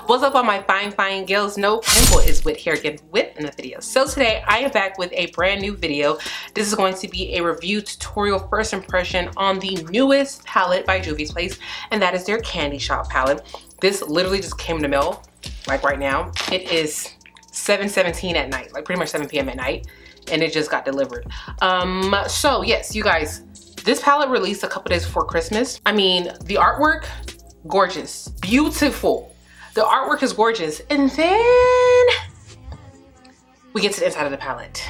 What's up all my fine girls? No pimple is Whit here again with another video. So today I am back with a brand new video. This is going to be a review tutorial first impression on the newest palette by Juvias Place, and that is their Candy Shop palette. This literally just came in the mail like right now. It is 7:17 at night, like pretty much 7 p.m. at night, and it just got delivered. So yes, you guys, this palette released a couple days before Christmas. I mean, the artwork, gorgeous, beautiful. The artwork is gorgeous. And then we get to the inside of the palette.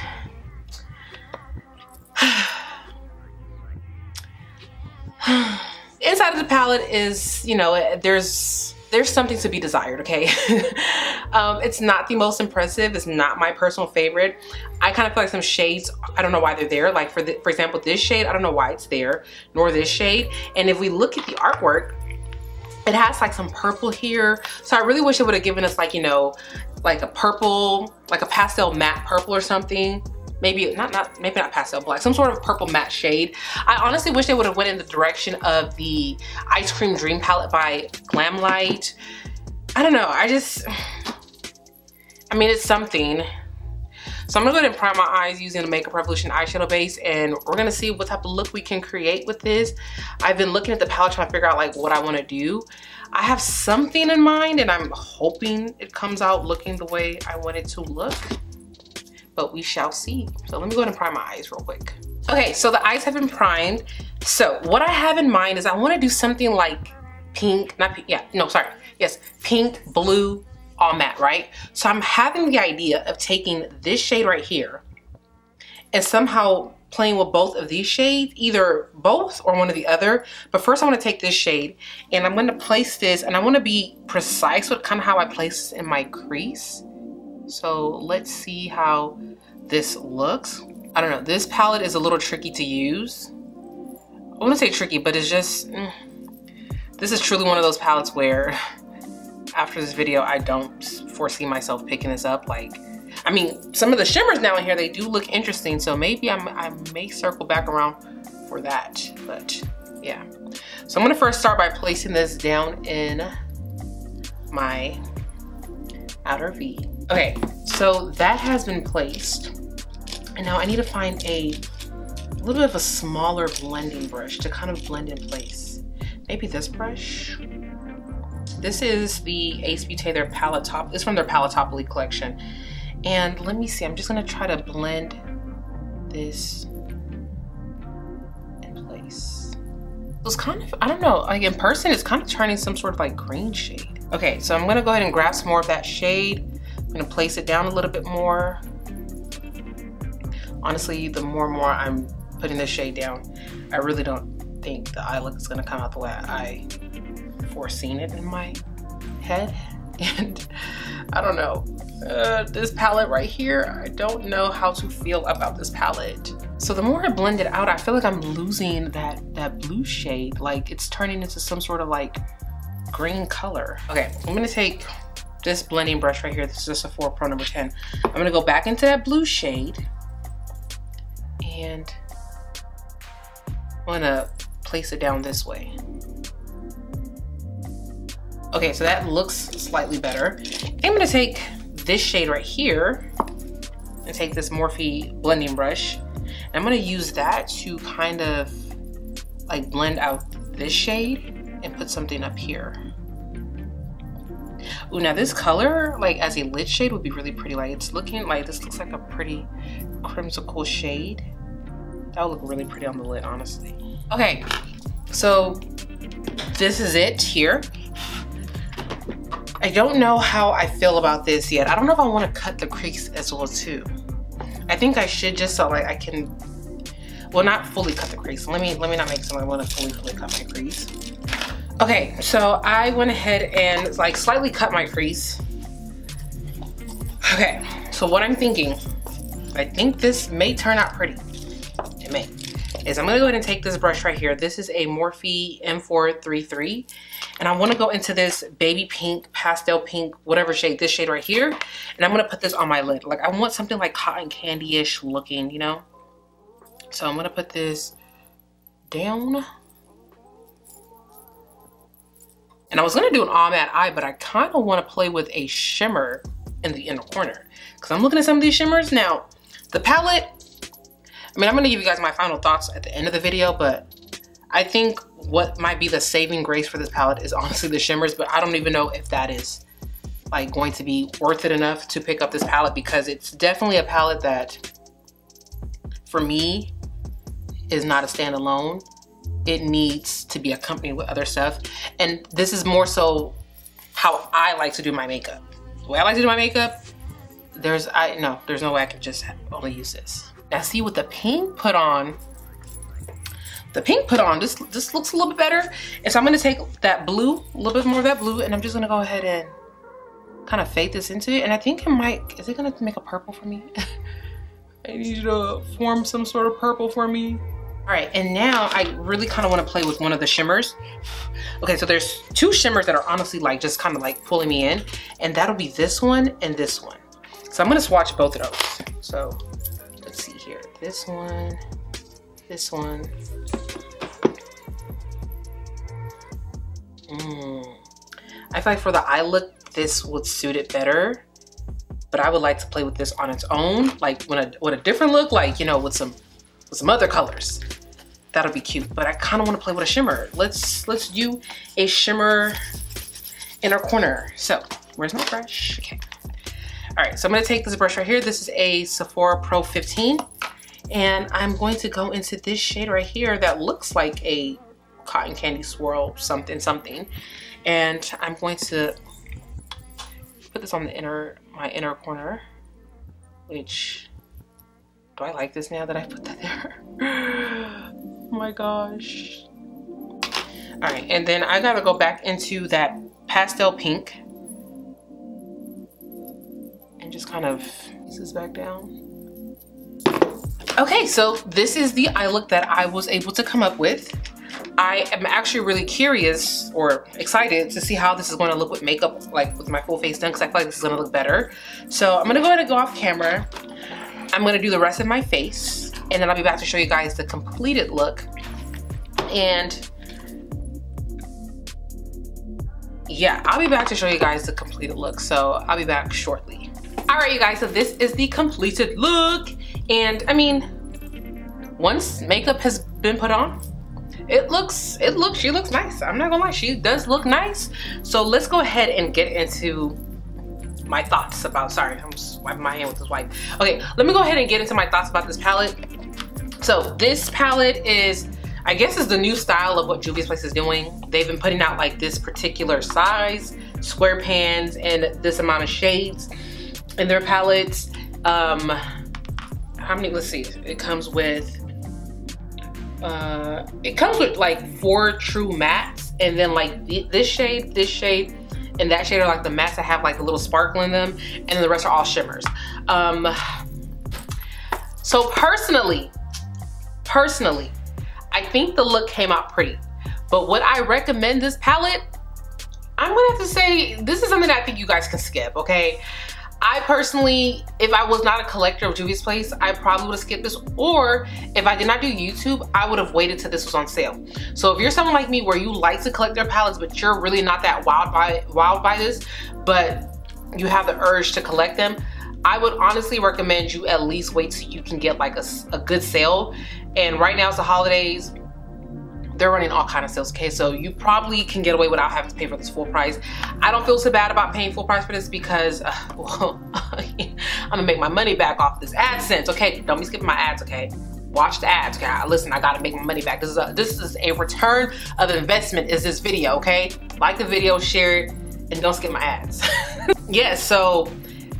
Inside of the palette is, you know, there's something to be desired, okay? It's not the most impressive. It's not my personal favorite. I kind of feel like some shades, I don't know why they're there. Like for example, this shade, I don't know why it's there, nor this shade. And if we look at the artwork, it has like some purple here. So I really wish it would have given us like, you know, like a purple, like a pastel matte purple or something. Maybe not pastel black, some sort of purple matte shade. I honestly wish they would have went in the direction of the Ice Cream Dream palette by Glamlight. I don't know, I mean, it's something. So I'm gonna go ahead and prime my eyes using the Makeup Revolution eyeshadow base, and we're gonna see what type of look we can create with this. I've been looking at the palette trying to figure out like what I wanna do. I have something in mind and I'm hoping it comes out looking the way I want it to look, but we shall see. So let me go ahead and prime my eyes real quick. Okay, so the eyes have been primed. So what I have in mind is I wanna do something like pink, pink, blue, all matte, right? So I'm having the idea of taking this shade right here and somehow playing with both of these shades, either both or one or the other. But first I want to take this shade and I'm going to place this, and I want to be precise with kind of how I place this in my crease. So let's see how this looks. I don't know, this palette is a little tricky to use. I want to say tricky, but it's just, this is truly one of those palettes where after this video, I don't foresee myself picking this up. Like, I mean, some of the shimmers now in here, they do look interesting. So maybe I may circle back around for that, but yeah. So I'm gonna first start by placing this down in my outer V. Okay, so that has been placed. And now I need to find a little bit of a smaller blending brush to kind of blend in place. Maybe this brush. This is the Ace Beauté, their palette top. It's from their Paletopoli collection. And let me see, I'm just gonna try to blend this in place. It was kind of, I don't know, like in person, it's kind of turning some sort of like green shade. Okay, so I'm gonna go ahead and grab some more of that shade. I'm gonna place it down a little bit more. Honestly, the more and more I'm putting this shade down, I really don't think the eye look is gonna come out the way I foreseen it in my head. And I don't know, this palette right here, I don't know how to feel about this palette. So the more I blend it out, I feel like I'm losing that blue shade. Like it's turning into some sort of like green color. Okay, I'm gonna take this blending brush right here. This is a Sephora Pro number 10. I'm gonna go back into that blue shade and I'm gonna place it down this way. Okay, so that looks slightly better. I'm gonna take this shade right here and take this Morphe blending brush. And I'm gonna use that to kind of like blend out this shade and put something up here. Ooh, now this color, like as a lid shade, would be really pretty. Like it's looking like, this looks like a pretty crimsicle shade. That would look really pretty on the lid, honestly. Okay, so this is it here. I don't know how I feel about this yet. I don't know if I want to cut the crease as well too. I think I should, just so like I can, well, not fully cut the crease. Let me not make something I want to fully cut my crease. Okay, so I went ahead and like slightly cut my crease. Okay, so what I'm thinking, I think this may turn out pretty. It may. Is I'm gonna go ahead and take this brush right here. This is a Morphe M433. And I wanna go into this baby pink, pastel pink, whatever shade, this shade right here. And I'm gonna put this on my lid. Like I want something like cotton candy-ish looking, you know? So I'm gonna put this down. And I was gonna do an all matte eye, but I kind of want to play with a shimmer in the inner corner. Because I'm looking at some of these shimmers. Now, the palette, I mean, I'm gonna give you guys my final thoughts at the end of the video, but I think what might be the saving grace for this palette is honestly the shimmers, but I don't even know if that is like going to be worth it enough to pick up this palette, because it's definitely a palette that, for me, is not a standalone. It needs to be accompanied with other stuff. And this is more so how I like to do my makeup. The way I like to do my makeup, there's no way I can just only use this. Now see, with the pink put on, this looks a little bit better. And so I'm gonna take that blue, a little bit more of that blue, and I'm just gonna go ahead and kind of fade this into it. And I think it might, is it gonna make a purple for me? I need you to form some sort of purple for me. All right, and now I really kind of want to play with one of the shimmers. Okay, so there's two shimmers that are honestly like just kind of like pulling me in, and that'll be this one and this one. So I'm gonna swatch both of those. So let's see here, this one, this one. I feel like for the eye look, this would suit it better, but I would like to play with this on its own, like with a different look, like, you know, with some other colors. That'll be cute, but I kind of want to play with a shimmer. Let's do a shimmer inner corner. So where's my brush? Okay. All right, so I'm gonna take this brush right here. This is a Sephora Pro 15, and I'm going to go into this shade right here that looks like a cotton candy swirl something. And I'm going to put this on the my inner corner, which, do I like this now that I put that there? Oh my gosh. All right, and then I gotta go back into that pastel pink and just kind of piece this back down. Okay, so this is the eye look that I was able to come up with. I am actually really curious or excited to see how this is going to look with makeup, like with my full face done, because I feel like this is going to look better. So I'm going to go ahead and go off camera. I'm going to do the rest of my face, and then I'll be back to show you guys the completed look. And yeah, I'll be back to show you guys the completed look. So I'll be back shortly. All right, you guys, so this is the completed look. And I mean, once makeup has been put on, she looks nice. I'm not gonna lie, she does look nice. So let's go ahead and get into my thoughts about, sorry, I'm just wiping my hand with this wipe. Okay, let me go ahead and get into my thoughts about this palette. So this palette is, I guess, is the new style of what Juvia's Place is doing. They've been putting out like this particular size, square pans, and this amount of shades in their palettes. How many, let's see, it comes with like 4 true mattes, and then like this shade, and that shade are like the mattes that have like a little sparkle in them, and then the rest are all shimmers. So personally, I think the look came out pretty, but would I recommend this palette? I'm gonna have to say this is something that I think you guys can skip, okay? I personally, if I was not a collector of Juvia's Place, I probably would have skipped this, or if I did not do YouTube, I would have waited till this was on sale. So if you're someone like me where you like to collect their palettes, but you're really not that wild by this, but you have the urge to collect them, I would honestly recommend you at least wait till you can get like a good sale. And right now it's the holidays. They're running all kind of sales, okay? So you probably can get away without having to pay for this full price. I don't feel so bad about paying full price for this because, well, I'm gonna make my money back off this AdSense, okay? Don't be skipping my ads, okay? Watch the ads, okay? Listen, I gotta make my money back. This is a return of investment is this video, okay? Like the video, share it, and don't skip my ads. Yeah, so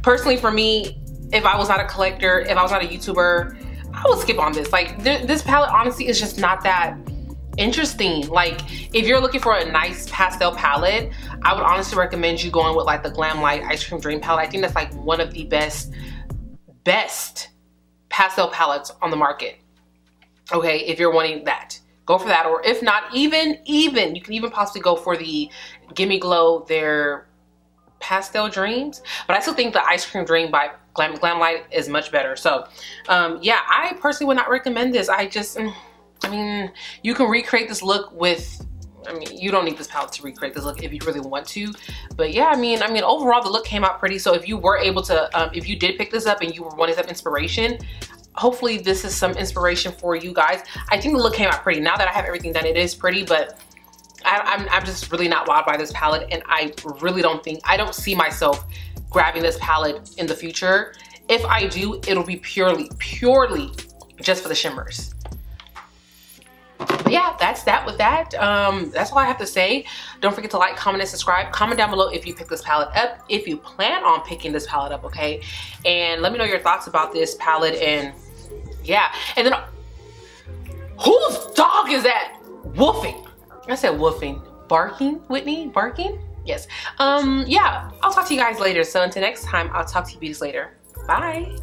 personally for me, if I was not a collector, if I was not a YouTuber, I would skip on this. Like this palette honestly is just not that interesting. Like if you're looking for a nice pastel palette, I would honestly recommend you going with like the Glam Light Ice Cream Dream palette. I think that's like one of the best pastel palettes on the market. Okay, if you're wanting that, go for that. Or if not, even you can even possibly go for the Gimme Glow, their Pastel Dreams. But I still think the Ice Cream Dream by Glam Light is much better. So yeah, I personally would not recommend this. I mean, you can recreate this look with I mean, you don't need this palette to recreate this look if you really want to. But yeah, I mean, overall the look came out pretty. So if you were able to, if you did pick this up and you were wanting some inspiration, hopefully this is some inspiration for you guys. I think the look came out pretty. Now that I have everything done, it is pretty, but I'm just really not wowed by this palette, and I really don't see myself grabbing this palette in the future. If I do, it'll be purely just for the shimmers. But yeah, that's that with that. That's all I have to say. Don't forget to like, comment, and subscribe. Comment down below if you pick this palette up, if you plan on picking this palette up, okay? And let me know your thoughts about this palette. And yeah, and then whose dog is that woofing? I said woofing. Barking, Whitney? Barking? Yes. Yeah, I'll talk to you guys later. So until next time, I'll talk to you beauties later. Bye.